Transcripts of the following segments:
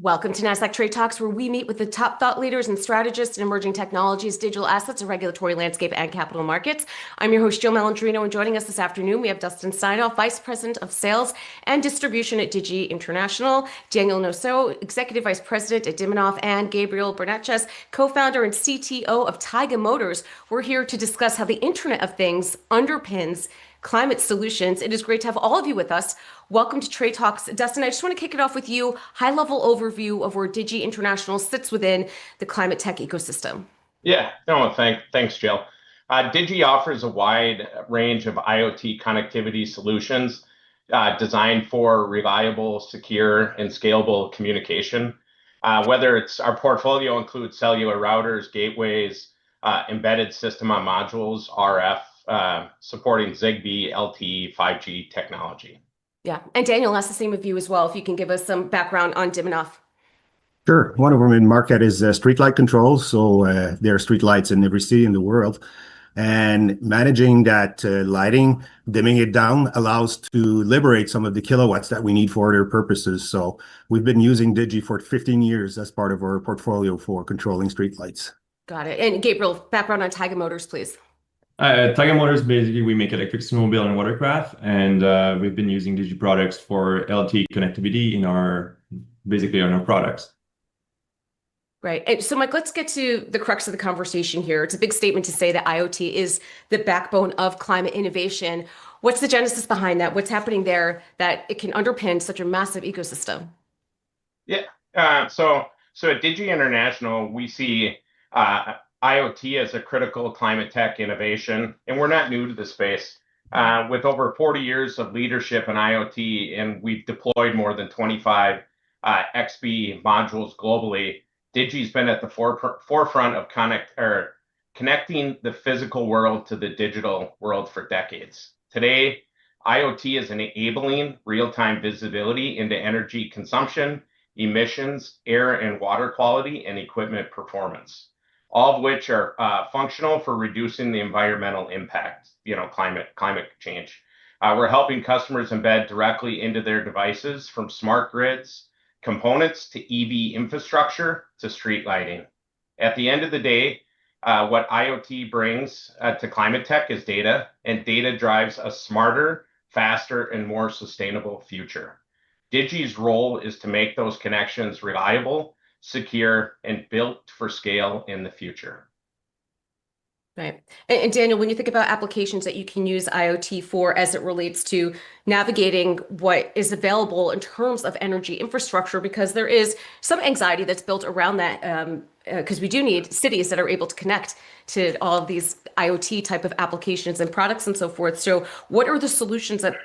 Welcome to Nasdaq Trade Talks, where we meet with the top thought leaders and strategists in emerging technologies, digital assets, and regulatory landscape and capital markets. I'm your host, Joe Malandrino, and joining us this afternoon, we have Dustin Steinhoff, Vice President of Sales and Distribution at Digi International, Daniel Noiseux, Executive Vice President at Dimonoff, and Gabriel Bernatchez, co-founder and CTO of Taiga Motors. We're here to discuss how the Internet of Things underpins climate solutions. It is great to have all of you with us. Welcome to Trade Talks. Dustin, I just want to kick it off with you. High-level overview of where Digi International sits within the climate tech ecosystem. Yeah, no, thanks, Jill. Digi offers a wide range of IoT connectivity solutions designed for reliable, secure, and scalable communication. Whether it's our portfolio includes cellular routers, gateways, embedded system on modules, RF, supporting Zigbee, LTE, 5G technology. Yeah, and Daniel, that's the same of you as well. If you can give us some background on Dimonoff. Sure. One of our main market is streetlight controls. So there are streetlights in every city in the world. And managing that lighting, dimming it down, allows to liberate some of the kilowatts that we need for other purposes. So we've been using Digi for 15 years as part of our portfolio for controlling streetlights. Got it. And Gabriel, background on Taiga Motors, please. Taiga Motors, basically, we make electric snowmobile and watercraft, and we've been using Digi products for LTE connectivity in our products. Right. And so, Mike, let's get to the crux of the conversation here. It's a big statement to say that IoT is the backbone of climate innovation. What's the genesis behind that? What's happening there that it can underpin such a massive ecosystem? Yeah. So at Digi International, we see IoT as a critical climate tech innovation, and we're not new to the space. With over 40 years of leadership in IoT, and we've deployed more than 25 XB modules globally, Digi's been at the forefront of connecting the physical world to the digital world for decades. Today, IoT is enabling real-time visibility into energy consumption, emissions, air and water quality, and equipment performance, all of which are functional for reducing the environmental impact, climate change. We're helping customers embed directly into their devices, from smart grids, components to EV infrastructure to street lighting. At the end of the day, what IoT brings to climate tech is data, and data drives a smarter, faster, and more sustainable future. Digi's role is to make those connections reliable, secure, and built for scale in the future. Right. And Daniel, when you think about applications that you can use IoT for as it relates to navigating what is available in terms of energy infrastructure, because there is some anxiety that's built around that, because we do need cities that are able to connect to all of these IoT type of applications and products and so forth. So what are the solutions that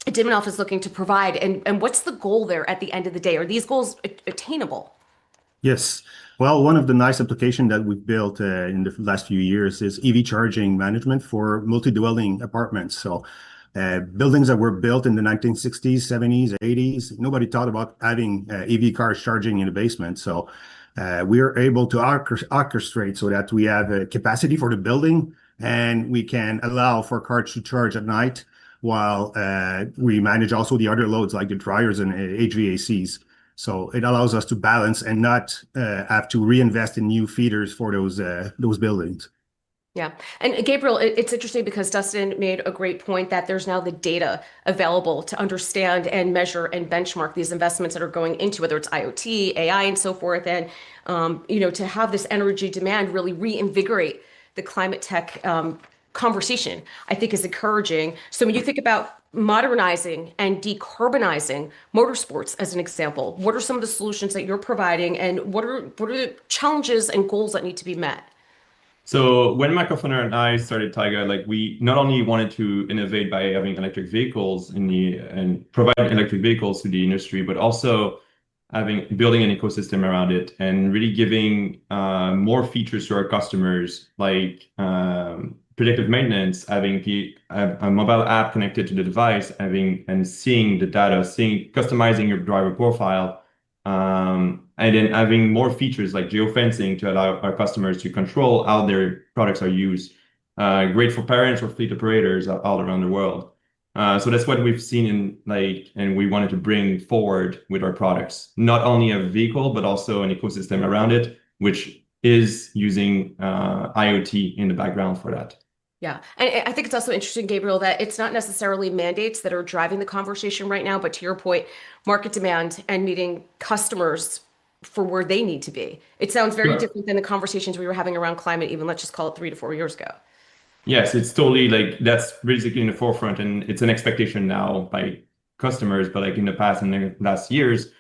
Dimonoff is looking to provide, and what's the goal there at the end of the day? Are these goals attainable? Yes. Well, one of the nice applications that we've built in the last few years is EV charging management for multi-dwelling apartments. So buildings that were built in the 1960s, 70s, 80s, nobody thought about having EV cars charging in the basement. So we are able to orchestrate so that we have a capacity for the building, and we can allow for cars to charge at night while we manage also the other loads like the dryers and HVACs. So it allows us to balance and not have to reinvest in new feeders for those buildings. Yeah. And Gabriel, it's interesting because Dustin made a great point that there's now the data available to understand and measure and benchmark these investments that are going into, whether it's IoT, AI, and so forth. And, to have this energy demand really reinvigorate the climate tech conversation, I think is encouraging. So when you think about modernizing and decarbonizing motorsports as an example, what are some of the solutions that you're providing, and what are the challenges and goals that need to be met? So when my co-founder and I started Taiga, we not only wanted to innovate by having electric vehicles and provide electric vehicles to the industry, but also building an ecosystem around it and really giving more features to our customers, like predictive maintenance, having a mobile app connected to the device, and seeing the data, customizing your driver profile, and then having more features like geofencing to allow our customers to control how their products are used. Great for parents or fleet operators all around the world. So that's what we've seen and we wanted to bring forward with our products, not only a vehicle, but also an ecosystem around it, which is using IoT in the background for that. Yeah. And I think it's also interesting, Gabriel, that it's not necessarily mandates that are driving the conversation right now, but to your point, market demand and meeting customers for where they need to be. It sounds very different than the conversations we were having around climate, even let's just call it 3 to 4 years ago. Yes, it's totally like that's basically in the forefront, and it's an expectation now by customers. But like in the past and the last years,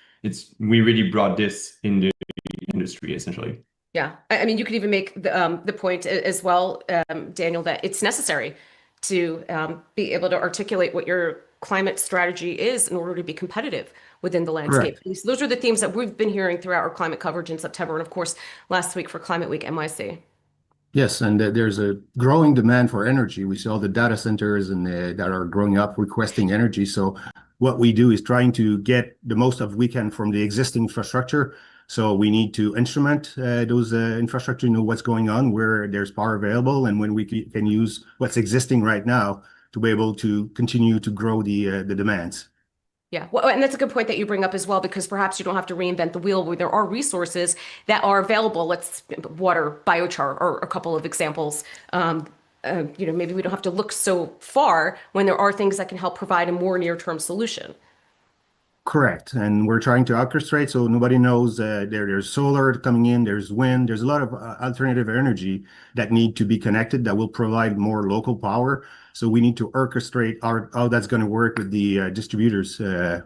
we really brought this in the industry essentially. Yeah, I mean, you could even make the point as well, Daniel, that it's necessary to be able to articulate what your climate strategy is in order to be competitive within the landscape. Correct. So those are the themes that we've been hearing throughout our climate coverage in September, and of course, last week for Climate Week NYC. Yes, and there's a growing demand for energy. We see all the data centers and that are growing up requesting energy. So what we do is trying to get the most of we can from the existing infrastructure. So we need to instrument those infrastructure, know what's going on, where there's power available, and when we can use what's existing right now to be able to continue to grow the demands. Yeah, well, and that's a good point that you bring up as well, because perhaps you don't have to reinvent the wheel where there are resources that are available. Let's water, biochar, or a couple of examples. Maybe we don't have to look so far when there are things that can help provide a more near-term solution. Correct. And we're trying to orchestrate so nobody knows there's solar coming in, there's wind, there's a lot of alternative energy that need to be connected that will provide more local power. So we need to orchestrate how that's going to work with the distributors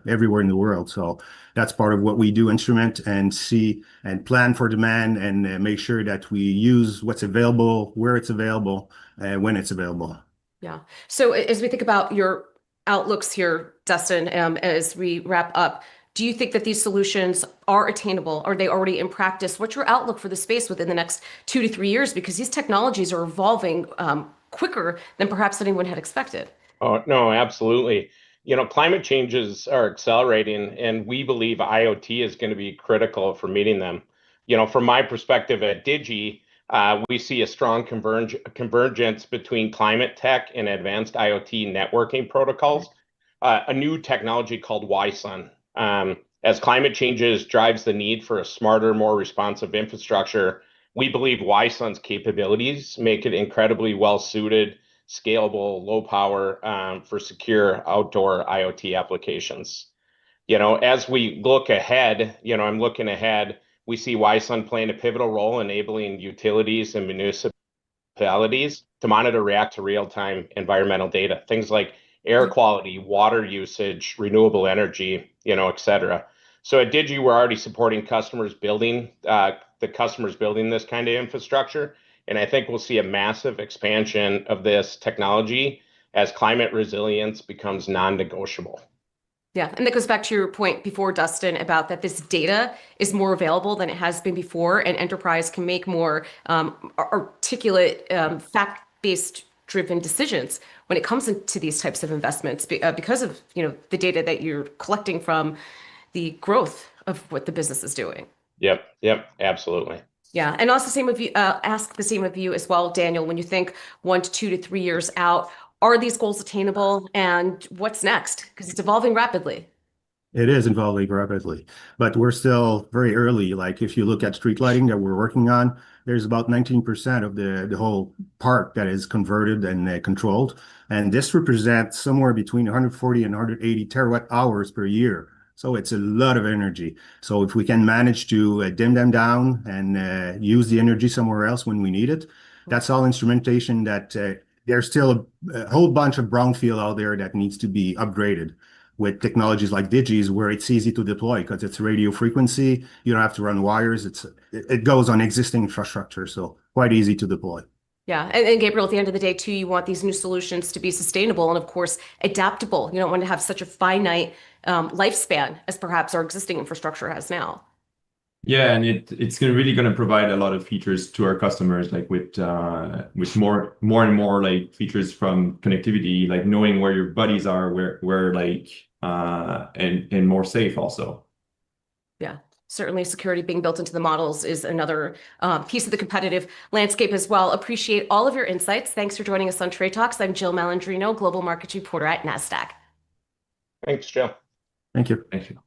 everywhere in the world. So that's part of what we do, instrument and see and plan for demand and make sure that we use what's available, where it's available, when it's available. Yeah. So as we think about your outlooks here, Dustin, as we wrap up, do you think that these solutions are attainable? Are they already in practice? What's your outlook for the space within the next 2 to 3 years? Because these technologies are evolving quicker than perhaps anyone had expected. Oh, no, absolutely. Climate changes are accelerating, and we believe IoT is going to be critical for meeting them. From my perspective at Digi, we see a strong convergence between climate tech and advanced IoT networking protocols, a new technology called Wi-Sun. As climate changes drives the need for a smarter, more responsive infrastructure, we believe Wi-Sun's capabilities make it incredibly well-suited, scalable, low power for secure outdoor IoT applications. As we look ahead, I'm looking ahead, we see Wi-Sun playing a pivotal role enabling utilities and municipalities to monitor, react to real-time environmental data, things like air quality, water usage, renewable energy, et cetera. So at Digi, we're already supporting customers building this kind of infrastructure. And I think we'll see a massive expansion of this technology as climate resilience becomes non-negotiable. Yeah, and that goes back to your point before, Dustin, about that this data is more available than it has been before, and enterprise can make more articulate, fact-based driven decisions when it comes into these types of investments because of the data that you're collecting from the growth of what the business is doing. Yep, absolutely. Yeah, and also ask the same of you as well, Daniel. When you think 1 to 2 to 3 years out, are these goals attainable, and what's next? Because it's evolving rapidly. It is evolving rapidly, but we're still very early. Like if you look at street lighting that we're working on, there's about 19% of the whole park that is converted and controlled. And this represents somewhere between 140 and 180 terawatt hours per year. So it's a lot of energy. So if we can manage to dim them down and use the energy somewhere else when we need it, that's all instrumentation that there's still a whole bunch of brownfield out there that needs to be upgraded with technologies like Digi's, where it's easy to deploy because it's radio frequency. You don't have to run wires. It goes on existing infrastructure, so quite easy to deploy. Yeah, and Gabriel, at the end of the day, too, you want these new solutions to be sustainable and, of course, adaptable. You don't want to have such a finite lifespan as perhaps our existing infrastructure has now. Yeah, and it's really going to provide a lot of features to our customers, like with more and more like features from connectivity, like knowing where your buddies are, where like and more safe also. Yeah. certainly security being built into the models is another piece of the competitive landscape as well. Appreciate all of your insights. Thanks for joining us on Trade Talks. I'm Jill Malandrino, Global Markets Reporter at Nasdaq. Thanks, Jill. Thank you. Thank you.